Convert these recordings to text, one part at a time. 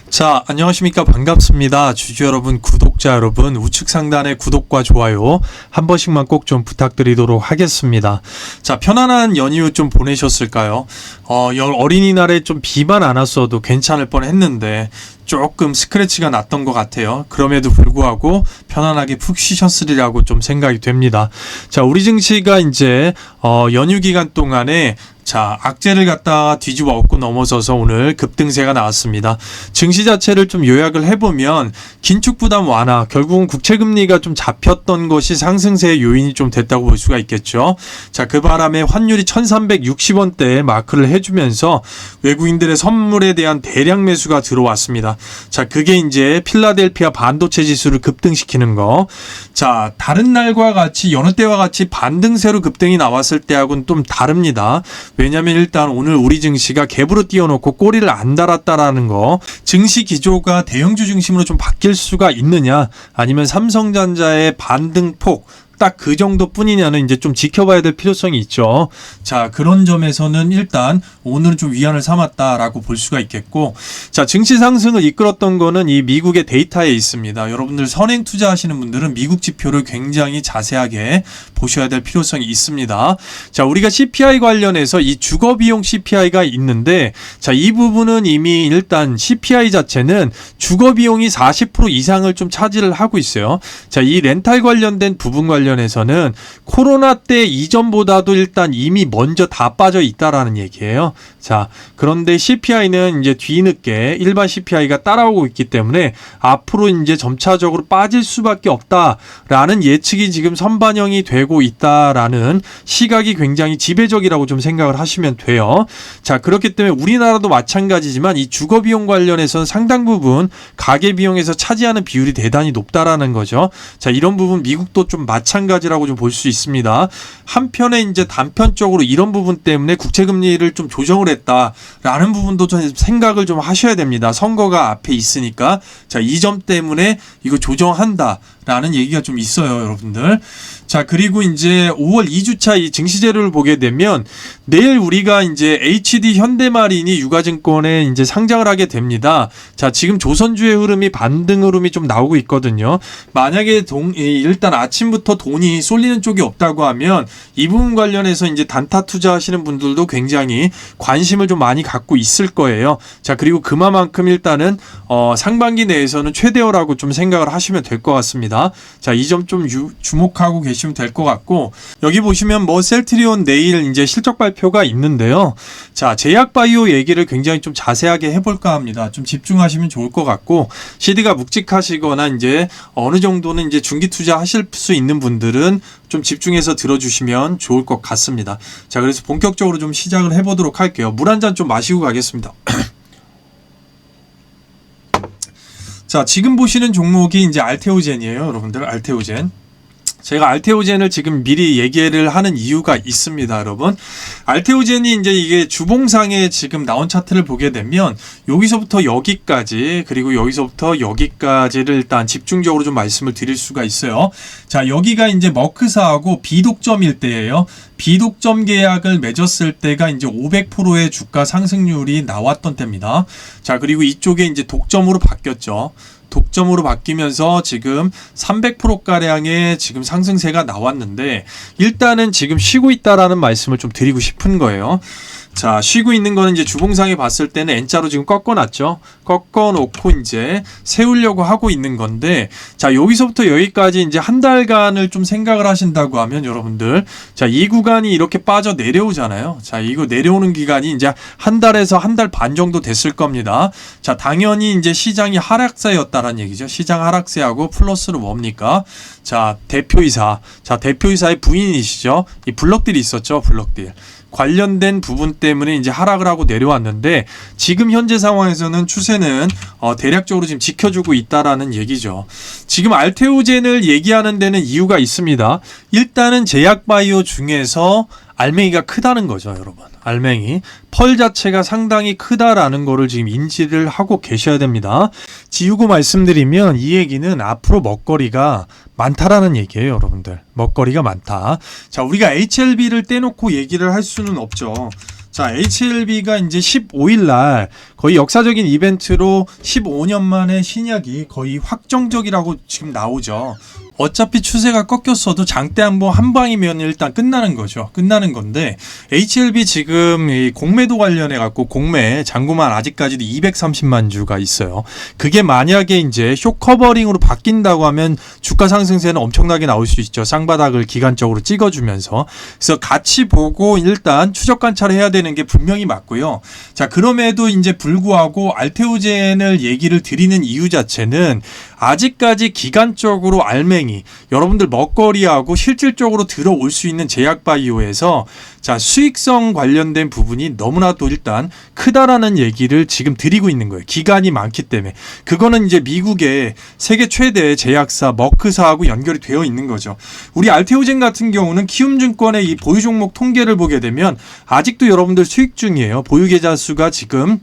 자, 안녕하십니까. 반갑습니다. 주주 여러분, 구독자 여러분, 우측 상단의 구독과 좋아요 한 번씩만 꼭 좀 부탁드리도록 하겠습니다. 자, 편안한 연휴 좀 보내셨을까요? 어린이날에 좀 비만 안 왔어도 괜찮을 뻔 했는데 조금 스크래치가 났던 것 같아요. 그럼에도 불구하고 편안하게 푹 쉬셨으리라고 좀 생각이 됩니다. 자, 우리 증시가 이제 연휴 기간 동안에 악재를 갖다가 뒤집어 엎고 넘어서서 오늘 급등세가 나왔습니다. 증시 자체를 좀 요약을 해보면 긴축 부담 완화, 결국은 국채금리가 좀 잡혔던 것이 상승세의 요인이 좀 됐다고 볼 수가 있겠죠. 자, 그 바람에 환율이 1360원대에 마크를 해주면서 외국인들의 선물에 대한 대량 매수가 들어왔습니다. 자, 그게 이제 필라델피아 반도체 지수를 급등시키는 거. 자, 다른 날과 같이 여느 때와 같이 반등세로 급등이 나왔을 때하고는 좀 다릅니다. 왜냐면 일단 오늘 우리 증시가 갭으로 띄워놓고 꼬리를 안 달았다라는 거, 증시 기조가 대형주 중심으로 좀 바뀔 수가 있느냐, 아니면 삼성전자의 반등폭 딱 그 정도 뿐이냐는 이제 좀 지켜봐야 될 필요성이 있죠. 자, 그런 점에서는 일단 오늘은 좀 위안을 삼았다라고 볼 수가 있겠고, 자, 증시 상승을 이끌었던 거는 이 미국의 데이터에 있습니다. 여러분들 선행 투자하시는 분들은 미국 지표를 굉장히 자세하게 보셔야 될 필요성이 있습니다. 자, 우리가 CPI 관련해서 이 주거비용 CPI가 있는데, 자, 이 부분은 이미 일단 CPI 자체는 주거비용이 40% 이상을 좀 차지를 하고 있어요. 자, 이 렌탈 관련된 부분 관련해서는 코로나 때 이전보다도 일단 이미 먼저 다 빠져 있다라는 얘기예요. 자, 그런데 CPI는 이제 뒤늦게 일반 CPI가 따라오고 있기 때문에 앞으로 이제 점차적으로 빠질 수밖에 없다라는 예측이 지금 선반영이 되고 있다라는 시각이 굉장히 지배적이라고 좀 생각을 하시면 돼요. 자, 그렇기 때문에 우리나라도 마찬가지지만 이 주거비용 관련해서는 상당 부분 가계비용에서 차지하는 비율이 대단히 높다라는 거죠. 자, 이런 부분 미국도 좀 마찬가지라고 좀 볼 수 있습니다. 한편에 이제 단편적으로 이런 부분 때문에 국채금리를 좀 조정을 했다라는 부분도 좀 생각을 좀 하셔야 됩니다. 선거가 앞에 있으니까. 자, 이 점 때문에 이거 조정한다라는 얘기가 좀 있어요, 여러분들. 자, 그리고 이제 5월 2주차 이 증시재료를 보게 되면 내일 우리가 이제 HD 현대마린이 유가증권에 이제 상장을 하게 됩니다. 자, 지금 조선주의 흐름이 반등 흐름이 좀 나오고 있거든요. 만약에 일단 아침부터 돈이 쏠리는 쪽이 없다고 하면 이 부분 관련해서 이제 단타 투자하시는 분들도 굉장히 관심을 좀 많이 갖고 있을 거예요. 자, 그리고 그만큼 일단은 상반기 내에서는 최대어라고 좀 생각을 하시면 될 것 같습니다. 자, 이 점 좀 주목하고 계시면 될 것 같고, 여기 보시면 셀트리온 내일 이제 실적 발표가 있는데요. 자, 제약바이오 얘기를 굉장히 좀 자세하게 해볼까 합니다. 좀 집중하시면 좋을 것 같고, CD가 묵직하시거나 이제 어느 정도는 이제 중기 투자 하실 수 있는 분들은 좀 집중해서 들어주시면 좋을 것 같습니다. 자, 그래서 본격적으로 좀 시작을 해보도록 할게요. 물 한 잔 좀 마시고 가겠습니다. 자, 지금 보시는 종목이 이제 알테오젠이에요, 여러분들. 알테오젠. 제가 알테오젠을 지금 미리 얘기를 하는 이유가 있습니다, 여러분. 알테오젠이 이제 이게 주봉상에 지금 나온 차트를 보게 되면 여기서부터 여기까지, 그리고 여기서부터 여기까지를 일단 집중적으로 좀 말씀을 드릴 수가 있어요. 자, 여기가 이제 머크사하고 비독점일 때예요. 비독점 계약을 맺었을 때가 이제 500%의 주가 상승률이 나왔던 때입니다. 자, 그리고 이쪽에 이제 독점으로 바뀌었죠. 독점으로 바뀌면서 지금 300%가량의 지금 상승세가 나왔는데, 일단은 지금 쉬고 있다라는 말씀을 좀 드리고 싶은 거예요. 자, 쉬고 있는 거는 이제 주봉상에 봤을 때는 N자로 지금 꺾어놨죠. 꺾어놓고 이제 세우려고 하고 있는 건데, 자, 여기서부터 여기까지 이제 한 달간을 좀 생각을 하신다고 하면 여러분들, 자, 이 구간이 이렇게 빠져 내려오잖아요. 자, 이거 내려오는 기간이 이제 한 달에서 한 달 반 정도 됐을 겁니다. 자, 당연히 이제 시장이 하락세였다라는 얘기죠. 시장 하락세하고 플러스로 뭡니까? 자, 대표이사. 자, 대표이사의 부인이시죠. 이 블럭딜이 있었죠. 블럭딜. 관련된 부분 때문에 이제 하락을 하고 내려왔는데, 지금 현재 상황에서는 추세는 대략적으로 지금 지켜주고 있다라는 얘기죠. 지금 알테오젠을 얘기하는 데는 이유가 있습니다. 일단은 제약바이오 중에서 알맹이가 크다는 거죠, 여러분. 알맹이. 펄 자체가 상당히 크다라는 거를 지금 인지를 하고 계셔야 됩니다. 지우고 말씀드리면 이 얘기는 앞으로 먹거리가 많다라는 얘기예요, 여러분들. 먹거리가 많다. 자, 우리가 HLB를 떼놓고 얘기를 할 수는 없죠. 자, HLB가 이제 15일 날 거의 역사적인 이벤트로 15년 만에 신약이 거의 확정적이라고 지금 나오죠. 어차피 추세가 꺾였어도 장대 한 방이면 일단 끝나는 거죠. 끝나는 건데 HLB 지금 이 공매도 관련해 갖고 공매 잔고만 아직까지도 230만 주가 있어요. 그게 만약에 이제 쇼 커버링으로 바뀐다고 하면 주가 상승세는 엄청나게 나올 수 있죠. 쌍바닥을 기간적으로 찍어주면서. 그래서 같이 보고 일단 추적 관찰을 해야 되는 게 분명히 맞고요. 자, 그럼에도 이제 불구하고 알테오젠을 얘기를 드리는 이유 자체는 아직까지 기간적으로 알맹이 여러분들 먹거리하고 실질적으로 들어올 수 있는 제약바이오에서 자, 수익성 관련된 부분이 너무나도 일단 크다라는 얘기를 지금 드리고 있는 거예요. 기간이 많기 때문에. 그거는 이제 미국의 세계 최대 제약사 머크사하고 연결이 되어 있는 거죠. 우리 알테오젠 같은 경우는 키움증권의 이 보유 종목 통계를 보게 되면 아직도 여러분들 수익 중이에요. 보유 계좌 수가 지금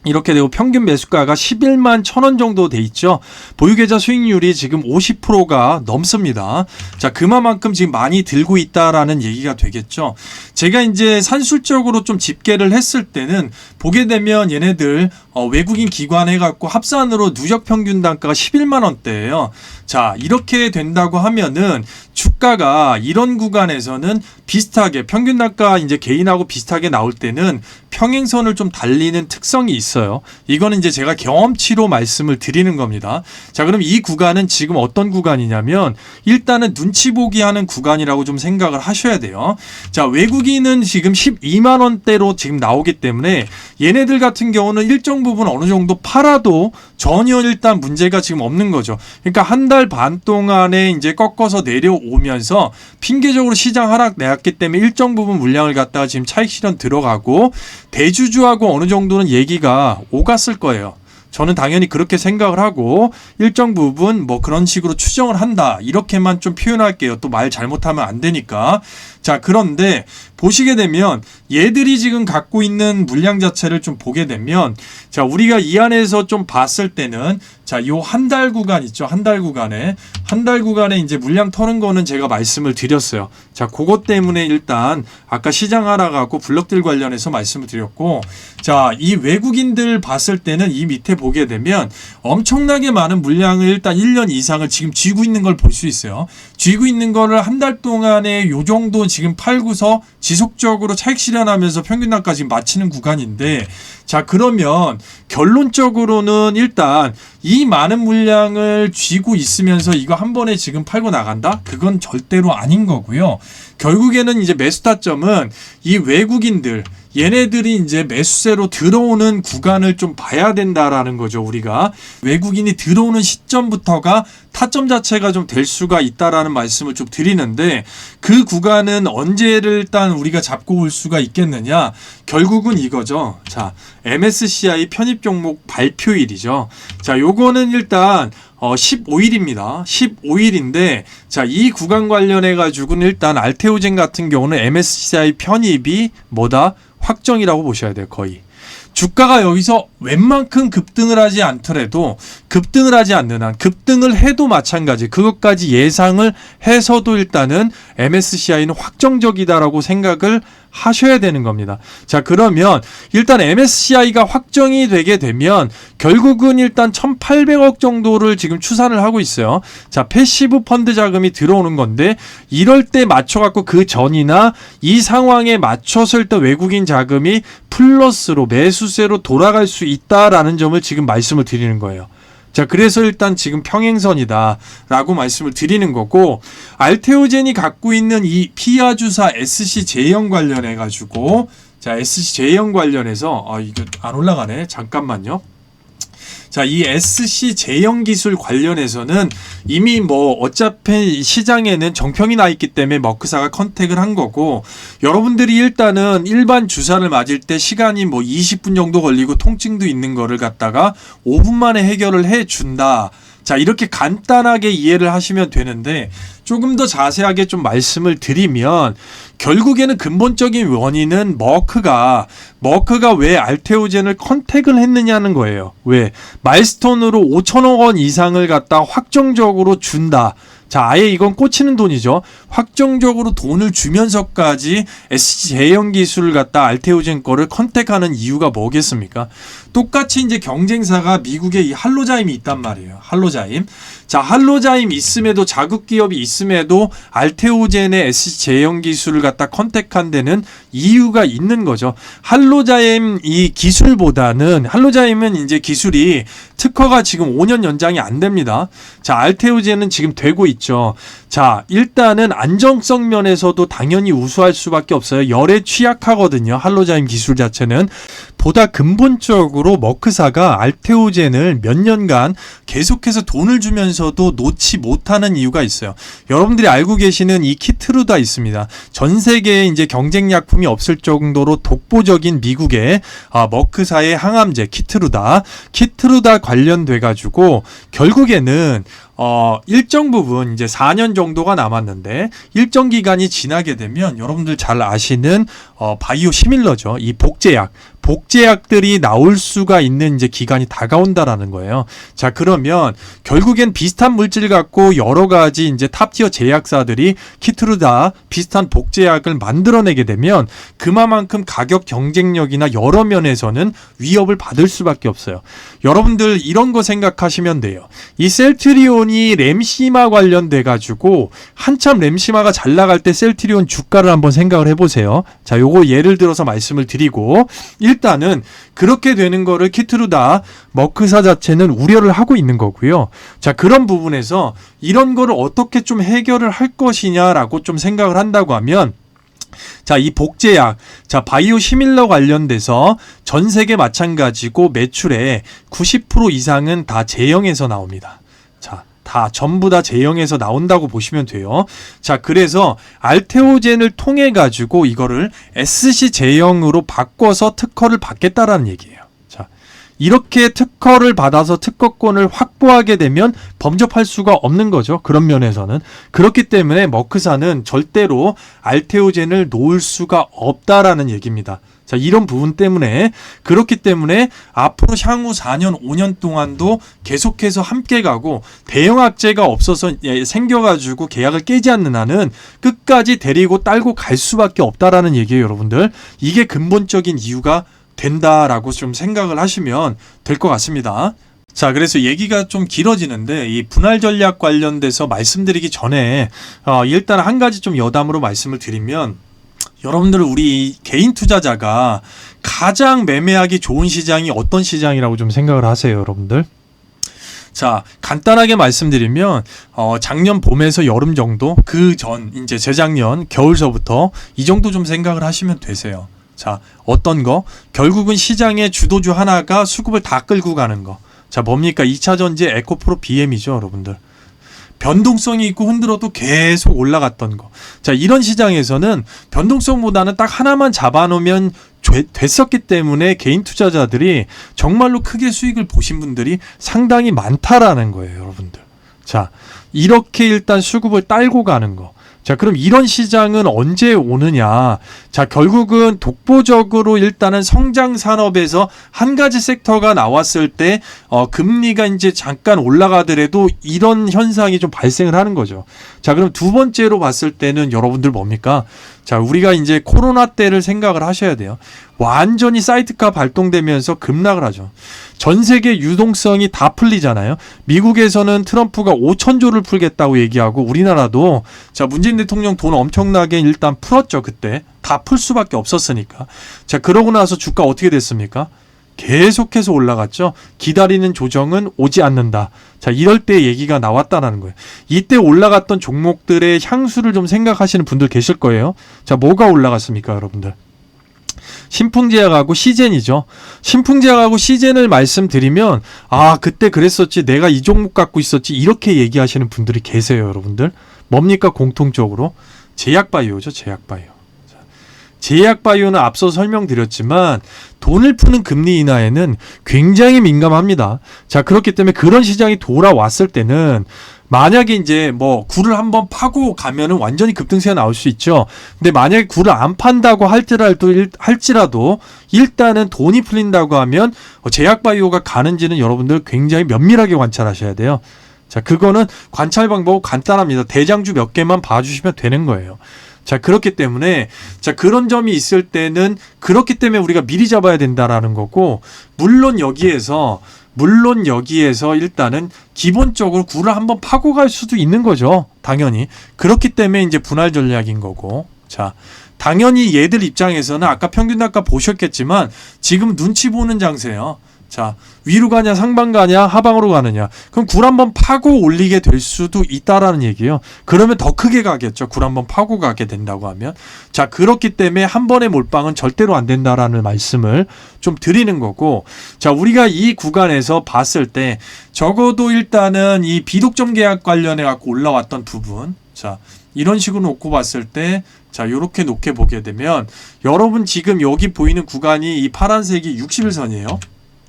이렇게 되고 평균 매수가가 11만 1,000원 정도 돼 있죠. 보유계좌 수익률이 지금 50%가 넘습니다. 자, 그만큼 지금 많이 들고 있다라는 얘기가 되겠죠. 제가 이제 산술적으로 좀 집계를 했을 때는 보게 되면 얘네들 외국인 기관 해갖고 합산으로 누적 평균 단가가 11만 원대예요. 자, 이렇게 된다고 하면은 주가가 이런 구간에서는 비슷하게 평균 단가 이제 개인하고 비슷하게 나올 때는 평행선을 좀 달리는 특성이 있어요. 이거는 이제 제가 경험치로 말씀을 드리는 겁니다. 자, 그럼 이 구간은 지금 어떤 구간이냐면 일단은 눈치 보기 하는 구간이라고 좀 생각을 하셔야 돼요. 자, 외국인은 지금 12만 원대로 지금 나오기 때문에 얘네들 같은 경우는 일정 부분 어느 정도 팔아도 전혀 일단 문제가 지금 없는 거죠. 그러니까 한 달 반 동안에 이제 꺾어서 내려오면서 핑계적으로 시장 하락 내왔기 때문에 일정 부분 물량을 갖다가 지금 차익 실현 들어가고 대주주하고 어느 정도는 얘기가 오갔을 거예요. 저는 당연히 그렇게 생각을 하고 일정 부분 뭐 그런 식으로 추정을 한다. 이렇게만 좀 표현할게요. 또 말 잘못하면 안 되니까. 자, 그런데 보시게 되면 얘들이 지금 갖고 있는 물량 자체를 좀 보게 되면 자, 우리가 이 안에서 좀 봤을 때는 자, 요 한 달 구간 있죠. 한 달 구간에 이제 물량 터는 거는 제가 말씀을 드렸어요. 자, 그것 때문에 일단 아까 시장 하락하고 블록들 관련해서 말씀을 드렸고 자, 이 외국인들 봤을 때는 이 밑에 보게 되면 엄청나게 많은 물량을 일단 1년 이상을 지금 쥐고 있는 걸 볼 수 있어요. 쥐고 있는 거를 한 달 동안에 요 정도 지금 팔고서 지속적으로 차익 실현하면서 평균 단가 지금 맞추는 구간인데 자, 그러면 결론적으로는 일단 이 많은 물량을 쥐고 있으면서 이거 한 번에 지금 팔고 나간다? 그건 절대로 아닌 거고요. 결국에는 이제 매수 타점은 이 외국인들 얘네들이 이제 매수세로 들어오는 구간을 좀 봐야 된다라는 거죠. 우리가 외국인이 들어오는 시점부터가 타점 자체가 좀 될 수가 있다라는 말씀을 좀 드리는데 그 구간은 언제를 일단 우리가 잡고 올 수가 있겠느냐? 결국은 이거죠. 자, MSCI 편입 종목 발표일이죠. 자, 요거는 일단 15일입니다. 15일인데 자, 이 구간 관련해 가지고는 일단 알테오젠 같은 경우는 MSCI 편입이 뭐다? 확정이라고 보셔야 돼요. 거의. 주가가 여기서 웬만큼 급등을 하지 않더라도 급등을 하지 않는 한 급등을 해도 마찬가지 그것까지 예상을 해서도 일단은 MSCI는 확정적이다라고 생각을 하셔야 되는 겁니다. 자, 그러면 일단 MSCI가 확정이 되게 되면 결국은 일단 1,800억 정도를 지금 추산을 하고 있어요. 자, 패시브 펀드 자금이 들어오는 건데 이럴 때 맞춰갖고 그 전이나 이 상황에 맞춰서 일단 외국인 자금이 플러스로 매수세로 돌아갈 수 있다라는 점을 지금 말씀을 드리는 거예요. 자, 그래서 일단 지금 평행선이다 라고 말씀을 드리는 거고 알테오젠이 갖고 있는 이 피아주사 SC제형 관련해 가지고 자, SC제형 관련해서 이거 안 올라가네. 잠깐만요. 자, 이 SC제형 기술 관련해서는 이미 뭐 어차피 시장에는 정평이 나 있기 때문에 머크사가 컨택을 한 거고 여러분들이 일단은 일반 주사를 맞을 때 시간이 뭐 20분 정도 걸리고 통증도 있는 거를 갖다가 5분 만에 해결을 해 준다. 자, 이렇게 간단하게 이해를 하시면 되는데 조금 더 자세하게 좀 말씀을 드리면 결국에는 근본적인 원인은 머크가 왜 알테오젠을 컨택을 했느냐는 거예요. 왜? 마일스톤으로 5천억 원 이상을 갖다 확정적으로 준다. 자, 아예 이건 꽂히는 돈이죠. 확정적으로 돈을 주면서까지 SC 제형 기술을 갖다 알테오젠 거를 컨택하는 이유가 뭐겠습니까? 똑같이 이제 경쟁사가 미국에 이 할로자임이 있단 말이에요. 할로자임. 자, 할로자임 있음에도 자국 기업이 있음에도 알테오젠의 SC 제형 기술을 갖다 컨택한 데는 이유가 있는 거죠. 할로자임 이 기술보다는 할로자임은 이제 기술이 특허가 지금 5년 연장이 안 됩니다. 자, 알테오젠은 지금 되고 있죠. 자, 일단은 안정성 면에서도 당연히 우수할 수밖에 없어요. 열에 취약하거든요. 할로자임 기술 자체는. 보다 근본적으로 머크사가 알테오젠을 몇 년간 계속해서 돈을 주면서도 놓지 못하는 이유가 있어요. 여러분들이 알고 계시는 이 키트루다 있습니다. 전 세계에 이제 경쟁 약품이 없을 정도로 독보적인 미국의 머크사의 항암제 키트루다 관련돼 가지고 결국에는 일정 부분 이제 4년 정도가 남았는데 일정 기간이 지나게 되면 여러분들 잘 아시는 바이오 시밀러죠. 이 복제약들이 나올 수가 있는 이제 기간이 다가온다라는 거예요. 자, 그러면 결국엔 비슷한 물질 갖고 여러 가지 이제 탑티어 제약사들이 키트루다 비슷한 복제약을 만들어내게 되면 그만큼 가격 경쟁력이나 여러 면에서는 위협을 받을 수밖에 없어요. 여러분들 이런 거 생각하시면 돼요. 이 셀트리온이 램시마 관련돼 가지고 한참 램시마가 잘 나갈 때 셀트리온 주가를 한번 생각을 해보세요. 자, 요거 예를 들어서 말씀을 드리고 일단은 그렇게 되는 거를 키트루다 머크사 자체는 우려를 하고 있는 거고요. 자, 그런 부분에서 이런 거를 어떻게 좀 해결을 할 것이냐라고 좀 생각을 한다고 하면 자, 이 복제약, 자, 바이오 시밀러 관련돼서 전 세계 마찬가지고 매출의 90% 이상은 다 제형에서 나옵니다. 자, 다 전부 다 제형에서 나온다고 보시면 돼요. 자, 그래서 알테오젠을 통해 가지고 이거를 SC 제형으로 바꿔서 특허를 받겠다라는 얘기예요. 자, 이렇게 특허를 받아서 특허권을 확보하게 되면 범접할 수가 없는 거죠. 그런 면에서는. 그렇기 때문에 머크사는 절대로 알테오젠을 놓을 수가 없다라는 얘기입니다. 자, 이런 부분 때문에 그렇기 때문에 앞으로 향후 4년, 5년 동안도 계속해서 함께 가고 대형 악재가 없어서 생겨가지고 계약을 깨지 않는 한은 끝까지 데리고 딸고 갈 수밖에 없다라는 얘기예요, 여러분들. 이게 근본적인 이유가 된다라고 좀 생각을 하시면 될 것 같습니다. 자, 그래서 얘기가 좀 길어지는데 이 분할 전략 관련돼서 말씀드리기 전에 일단 한 가지 좀 여담으로 말씀을 드리면 여러분들 우리 개인 투자자가 가장 매매하기 좋은 시장이 어떤 시장이라고 좀 생각을 하세요, 여러분들? 자, 간단하게 말씀드리면 작년 봄에서 여름 정도 그 전 이제 재작년 겨울서부터 이 정도 좀 생각을 하시면 되세요. 자, 어떤 거? 결국은 시장의 주도주 하나가 수급을 다 끌고 가는 거. 자, 뭡니까? 2차전지 에코프로 BM이죠, 여러분들. 변동성이 있고 흔들어도 계속 올라갔던 거. 자, 이런 시장에서는 변동성보다는 딱 하나만 잡아놓으면 됐었기 때문에 개인 투자자들이 정말로 크게 수익을 보신 분들이 상당히 많다라는 거예요, 여러분들. 자, 이렇게 일단 수급을 딸고 가는 거. 자, 그럼 이런 시장은 언제 오느냐? 자, 결국은 독보적으로 일단은 성장 산업에서 한 가지 섹터가 나왔을 때 금리가 이제 잠깐 올라가더라도 이런 현상이 좀 발생을 하는 거죠. 자, 그럼 두 번째로 봤을 때는 여러분들 뭡니까? 자, 우리가 이제 코로나 때를 생각을 하셔야 돼요. 완전히 사이트카 발동되면서 급락을 하죠. 전 세계 유동성이 다 풀리잖아요. 미국에서는 트럼프가 5천조를 풀겠다고 얘기하고 우리나라도 자, 문재인 대통령 돈 엄청나게 일단 풀었죠. 그때 다 풀 수밖에 없었으니까. 자, 그러고 나서 주가 어떻게 됐습니까? 계속해서 올라갔죠. 기다리는 조정은 오지 않는다. 자, 이럴 때 얘기가 나왔다라는 거예요. 이때 올라갔던 종목들의 향수를 좀 생각하시는 분들 계실 거예요. 자, 뭐가 올라갔습니까, 여러분들? 신풍제약하고 시젠이죠. 신풍제약하고 시젠을 말씀드리면 그때 그랬었지, 내가 이 종목 갖고 있었지, 이렇게 얘기하시는 분들이 계세요, 여러분들. 뭡니까, 공통적으로? 제약바이오죠, 제약바이오. 제약바이오는 앞서 설명드렸지만 돈을 푸는 금리 인하에는 굉장히 민감합니다. 자, 그렇기 때문에 그런 시장이 돌아왔을 때는 만약에 이제 뭐 굴을 한번 파고 가면은 완전히 급등세가 나올 수 있죠. 근데 만약에 굴을 안 판다고 할지라도 일단은 돈이 풀린다고 하면 제약바이오가 가는지는 여러분들 굉장히 면밀하게 관찰하셔야 돼요. 자, 그거는 관찰 방법 간단합니다. 대장주 몇 개만 봐주시면 되는 거예요. 자, 그렇기 때문에, 자, 그런 점이 있을 때는 그렇기 때문에 우리가 미리 잡아야 된다라는 거고, 물론 여기에서 일단은 기본적으로 굴을 한번 파고 갈 수도 있는 거죠. 당연히. 그렇기 때문에 이제 분할 전략인 거고. 자, 당연히 얘들 입장에서는 아까 평균 단가 보셨겠지만 지금 눈치 보는 장세예요. 자, 위로 가냐 상방 가냐 하방으로 가느냐, 그럼 굴 한번 파고 올리게 될 수도 있다라는 얘기예요. 그러면 더 크게 가겠죠. 굴 한번 파고 가게 된다고 하면. 자, 그렇기 때문에 한 번의 몰빵은 절대로 안 된다라는 말씀을 좀 드리는 거고, 자, 우리가 이 구간에서 봤을 때 적어도 일단은 이 비독점 계약 관련해 갖고 올라왔던 부분, 자, 이런 식으로 놓고 봤을 때, 자, 요렇게 놓게 보게 되면 여러분 지금 여기 보이는 구간이 이 파란색이 60일선이에요.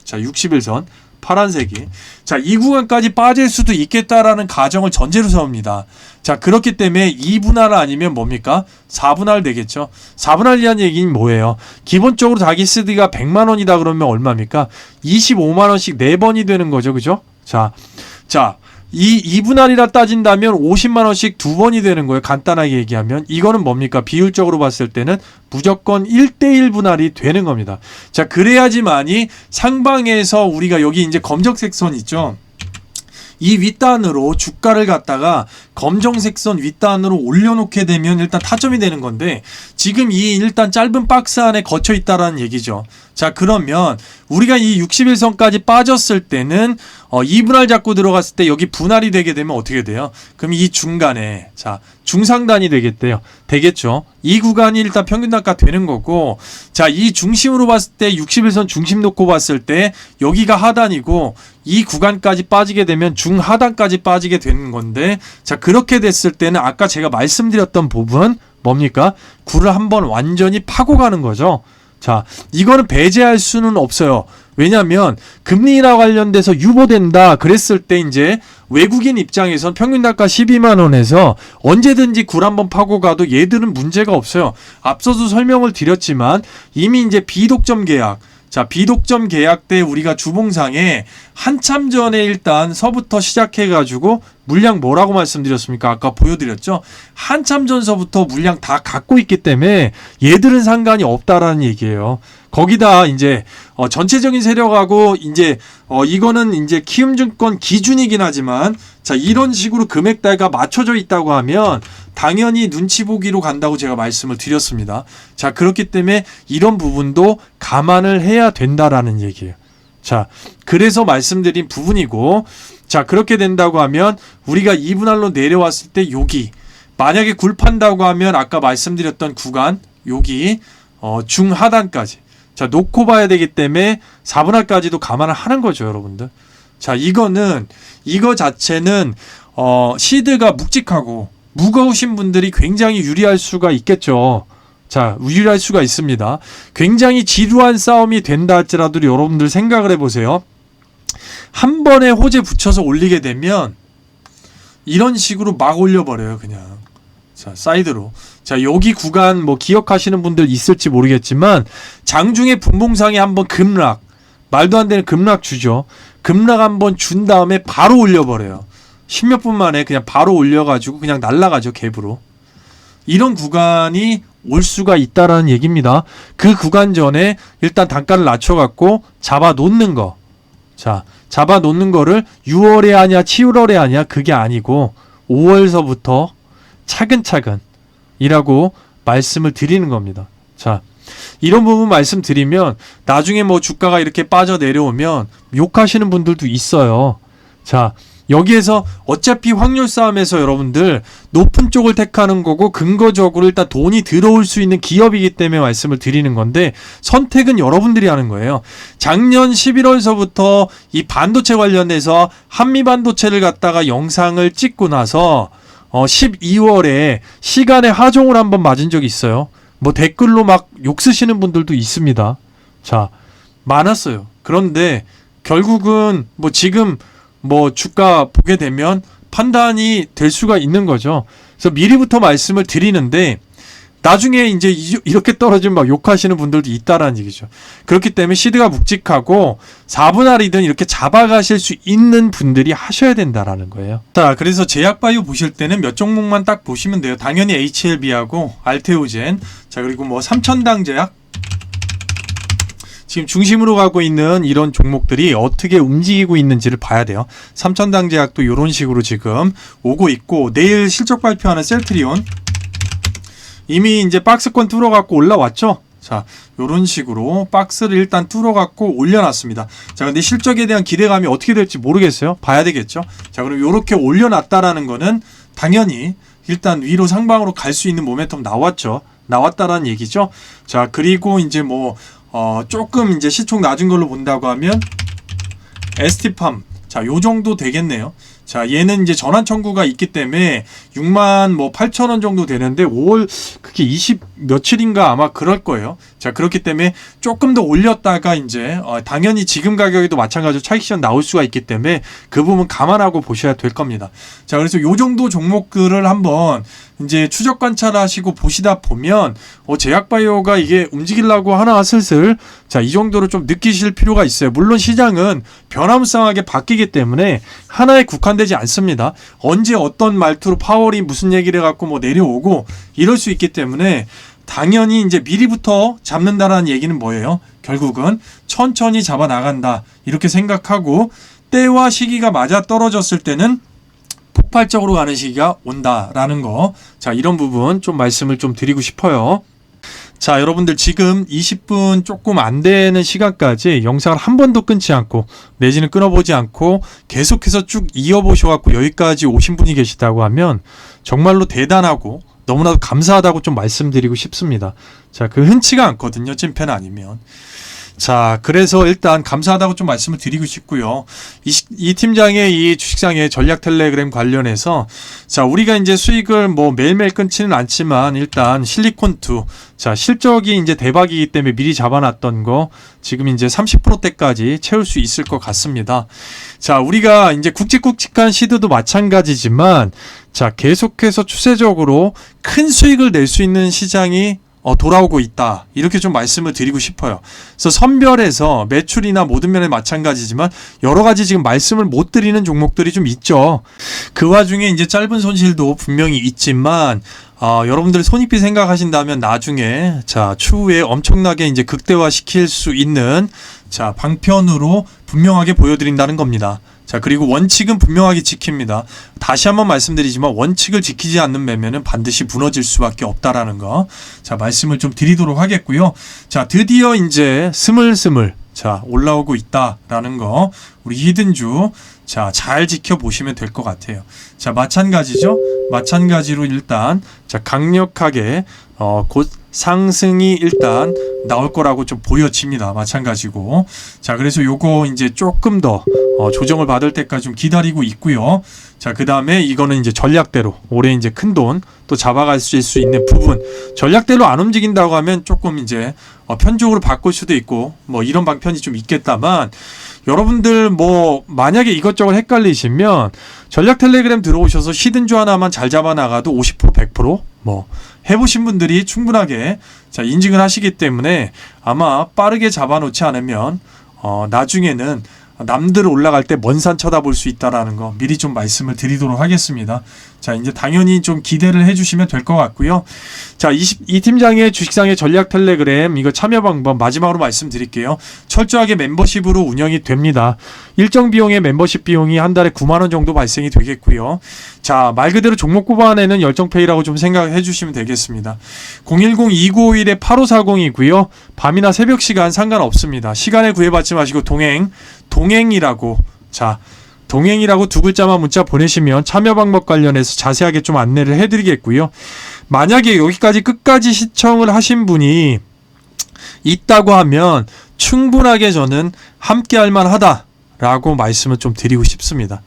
자, 60일선 파란색이, 자, 이 구간까지 빠질 수도 있겠다라는 가정을 전제로 세웁니다. 자, 그렇기 때문에 2분할 아니면 뭡니까? 4분할 되겠죠. 4분할 이한 얘기는 뭐예요? 기본적으로 자기 쓰디가 100만 원이다 그러면 얼마입니까? 25만 원씩 4번이 되는 거죠. 그죠? 자, 이 2분할이라 따진다면 50만 원씩 2번이 되는 거예요. 간단하게 얘기하면. 이거는 뭡니까? 비율적으로 봤을 때는 무조건 1대1 분할이 되는 겁니다. 자, 그래야지만이 상방에서 우리가 여기 이제 검정색 선 있죠. 이 윗단으로 주가를 갖다가 검정색 선 윗단으로 올려놓게 되면 일단 타점이 되는 건데, 지금 이 일단 짧은 박스 안에 거쳐 있다라는 얘기죠. 자, 그러면 우리가 이 60일선까지 빠졌을 때는 2분할 잡고 들어갔을 때 여기 분할이 되게 되면 어떻게 돼요? 그럼 이 중간에, 자, 중상단이 되겠죠. 이 구간이 일단 평균 단가 되는 거고, 자, 이 중심으로 봤을 때 60일선 중심 놓고 봤을 때 여기가 하단이고, 이 구간까지 빠지게 되면 중하단까지 빠지게 되는 건데, 자, 그렇게 됐을 때는 아까 제가 말씀드렸던 부분 뭡니까? 굴을 한번 완전히 파고 가는 거죠. 자, 이거는 배제할 수는 없어요. 왜냐하면 금리나 관련돼서 유보된다 그랬을 때 이제 외국인 입장에선 평균 단가 12만 원에서 언제든지 굴 한번 파고 가도 얘들은 문제가 없어요. 앞서도 설명을 드렸지만 이미 이제 비독점 계약, 자, 비독점 계약 때 우리가 주봉상에 한참 전에 일단 서부터 시작해가지고 물량 뭐라고 말씀드렸습니까? 아까 보여드렸죠? 한참 전서부터 물량 다 갖고 있기 때문에 얘들은 상관이 없다라는 얘기예요. 거기다 이제 전체적인 세력하고 이제 이거는 이제 키움증권 기준이긴 하지만, 자, 이런 식으로 금액대가 맞춰져 있다고 하면 당연히 눈치 보기로 간다고 제가 말씀을 드렸습니다. 자, 그렇기 때문에 이런 부분도 감안을 해야 된다라는 얘기예요. 자, 그래서 말씀드린 부분이고, 자, 그렇게 된다고 하면 우리가 2분할로 내려왔을 때 여기 만약에 굴 판다고 하면 아까 말씀드렸던 구간 여기 중하단까지, 자, 놓고 봐야 되기 때문에 4분할까지도 감안을 하는 거죠, 여러분들. 자, 이거 자체는 시드가 묵직하고 무거우신 분들이 굉장히 유리할 수가 있겠죠. 자, 유리할 수가 있습니다. 굉장히 지루한 싸움이 된다 할지라도 여러분들 생각을 해보세요. 한 번에 호재 붙여서 올리게 되면 이런 식으로 막 올려버려요, 그냥. 자, 사이드로. 자, 여기 구간 뭐 기억하시는 분들 있을지 모르겠지만 장중에 분봉상에 한번 급락, 말도 안 되는 급락 주죠. 급락 한번 준 다음에 바로 올려버려요. 10몇 분 만에 그냥 바로 올려가지고 그냥 날아가죠, 갭으로. 이런 구간이 올 수가 있다라는 얘기입니다. 그 구간 전에 일단 단가를 낮춰갖고 잡아 놓는 거. 자, 잡아 놓는 거를 6월에 하냐 7월에 하냐 그게 아니고 5월서부터 차근차근 이라고 말씀을 드리는 겁니다. 자, 이런 부분 말씀드리면 나중에 뭐 주가가 이렇게 빠져 내려오면 욕하시는 분들도 있어요. 자, 여기에서 어차피 확률 싸움에서 여러분들 높은 쪽을 택하는 거고 근거적으로 일단 돈이 들어올 수 있는 기업이기 때문에 말씀을 드리는 건데 선택은 여러분들이 하는 거예요. 작년 11월서부터 이 반도체 관련해서 한미반도체를 갖다가 영상을 찍고 나서 12월에 시간에 하종을 한번 맞은 적이 있어요. 뭐 댓글로 막 욕 쓰시는 분들도 있습니다. 자, 많았어요. 그런데 결국은 뭐 지금 뭐 주가 보게 되면 판단이 될 수가 있는 거죠. 그래서 미리부터 말씀을 드리는데 나중에 이제 이렇게 떨어지면 막 욕하시는 분들도 있다라는 얘기죠. 그렇기 때문에 시드가 묵직하고 4분할이든 이렇게 잡아가실 수 있는 분들이 하셔야 된다라는 거예요. 자, 그래서 제약바이오 보실 때는 몇 종목만 딱 보시면 돼요. 당연히 HLB하고 알테오젠, 자, 그리고 뭐 삼천당 제약, 지금 중심으로 가고 있는 이런 종목들이 어떻게 움직이고 있는지를 봐야 돼요. 삼천당 제약도 이런 식으로 지금 오고 있고, 내일 실적 발표하는 셀트리온 이미 이제 박스권 뚫어갖고 올라왔죠. 자, 요런 식으로 박스를 일단 뚫어갖고 올려놨습니다. 자, 근데 실적에 대한 기대감이 어떻게 될지 모르겠어요. 봐야 되겠죠. 자, 그럼 요렇게 올려놨다라는 거는 당연히 일단 위로 상방으로 갈 수 있는 모멘텀 나왔다라는 얘기죠. 자, 그리고 이제 뭐 조금 이제 시총 낮은 걸로 본다고 하면 ST팜, 자, 요 정도 되겠네요. 자, 얘는 이제 전환 청구가 있기 때문에 6만 뭐 8천원 정도 되는데 5월 그게 20 며칠인가 아마 그럴 거예요. 자, 그렇기 때문에 조금 더 올렸다가 이제 당연히 지금 가격에도 마찬가지로 차익 실현 나올 수가 있기 때문에 그 부분 감안하고 보셔야 될 겁니다. 자, 그래서 요 정도 종목들을 한번 이제 추적 관찰하시고 보시다 보면 제약바이오가 이게 움직이려고 하나 슬슬, 자, 이 정도로 좀 느끼실 필요가 있어요. 물론 시장은 변화무쌍하게 바뀌기 때문에 하나에 국한되지 않습니다. 언제 어떤 말투로 파월이 무슨 얘기를 해갖고 뭐 내려오고 이럴 수 있기 때문에 당연히 이제 미리부터 잡는다라는 얘기는 뭐예요? 결국은 천천히 잡아 나간다 이렇게 생각하고, 때와 시기가 맞아 떨어졌을 때는 폭발적으로 가는 시기가 온다라는 거, 자, 이런 부분 좀 말씀을 좀 드리고 싶어요. 자, 여러분들 지금 20분 조금 안 되는 시간까지 영상을 한 번도 끊지 않고 내지는 끊어보지 않고 계속해서 쭉 이어보셔갖고 여기까지 오신 분이 계시다고 하면 정말로 대단하고 너무나도 감사하다고 좀 말씀드리고 싶습니다. 자, 그 흔치가 않거든요. 찐팬 아니면. 자, 그래서 일단 감사하다고 좀 말씀을 드리고 싶고요. 이 팀장의 이 주식상의 전략 텔레그램 관련해서, 자, 우리가 이제 수익을 뭐 매일매일 끊지는 않지만 일단 실리콘2, 자, 실적이 이제 대박이기 때문에 미리 잡아놨던 거 지금 이제 30%대까지 채울 수 있을 것 같습니다. 자, 우리가 이제 굵직굵직한 시드도 마찬가지지만, 자, 계속해서 추세적으로 큰 수익을 낼 수 있는 시장이 돌아오고 있다, 이렇게 좀 말씀을 드리고 싶어요. 그래서 선별해서 매출이나 모든 면에 마찬가지지만 여러 가지 지금 말씀을 못 드리는 종목들이 좀 있죠. 그 와중에 이제 짧은 손실도 분명히 있지만 여러분들 손익비 생각하신다면 나중에, 자, 추후에 엄청나게 이제 극대화 시킬 수 있는, 자, 방편으로 분명하게 보여드린다는 겁니다. 자, 그리고 원칙은 분명하게 지킵니다. 다시 한번 말씀드리지만 원칙을 지키지 않는 매매는 반드시 무너질 수밖에 없다라는 거, 자, 말씀을 좀 드리도록 하겠고요. 자, 드디어 이제 스물스물, 자, 올라오고 있다라는 거, 우리 히든주, 자, 잘 지켜보시면 될 것 같아요. 자, 마찬가지죠. 마찬가지로 일단, 자, 강력하게 곧 상승이 일단 나올 거라고 좀 보여집니다. 마찬가지고. 자, 그래서 요거 이제 조금 더 조정을 받을 때까지 좀 기다리고 있고요. 자, 그 다음에 이거는 이제 전략대로 올해 이제 큰 돈 또 잡아갈 수 있는 부분, 전략대로 안 움직인다고 하면 조금 이제 편중으로 바꿀 수도 있고 뭐 이런 방편이 좀 있겠다만, 여러분들 뭐 만약에 이것저것 헷갈리시면 전략 텔레그램 들어오셔서 시든주 하나만 잘 잡아 나가도 50% 100% 뭐 해보신 분들이 충분하게, 자, 인증을 하시기 때문에 아마 빠르게 잡아놓지 않으면 나중에는 남들 올라갈 때 먼 산 쳐다볼 수 있다라는 거 미리 좀 말씀을 드리도록 하겠습니다. 자, 이제 당연히 좀 기대를 해주시면 될 것 같고요. 자, 이 팀장의 주식상의 전략 텔레그램 이거 참여 방법 마지막으로 말씀드릴게요. 철저하게 멤버십으로 운영이 됩니다. 일정 비용의 멤버십 비용이 한 달에 9만원 정도 발생이 되겠고요. 자, 말 그대로 종목 뽑아내는 열정페이라고 좀 생각해 주시면 되겠습니다. 010-2951-8540이고요. 밤이나 새벽 시간 상관없습니다. 시간에 구애받지 마시고 동행이라고, 자, 동행이라고 두 글자만 문자 보내시면 참여 방법 관련해서 자세하게 좀 안내를 해드리겠고요. 만약에 여기까지 끝까지 시청을 하신 분이 있다고 하면 충분하게 저는 함께 할 만하다라고 말씀을 좀 드리고 싶습니다.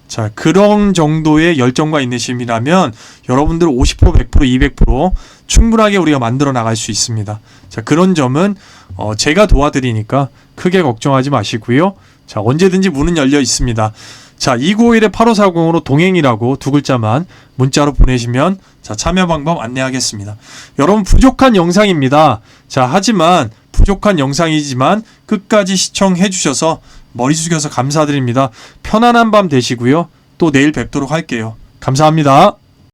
자, 그런 정도의 열정과 인내심이라면 여러분들 50%, 100%, 200% 충분하게 우리가 만들어 나갈 수 있습니다. 자, 그런 점은 제가 도와드리니까 크게 걱정하지 마시고요. 자, 언제든지 문은 열려 있습니다. 자, 2951-8540으로 동행이라고 두 글자만 문자로 보내시면 자, 참여 방법 안내하겠습니다. 여러분 부족한 영상입니다. 자, 하지만 부족한 영상이지만 끝까지 시청해 주셔서 머리 숙여서 감사드립니다. 편안한 밤 되시고요. 또 내일 뵙도록 할게요. 감사합니다.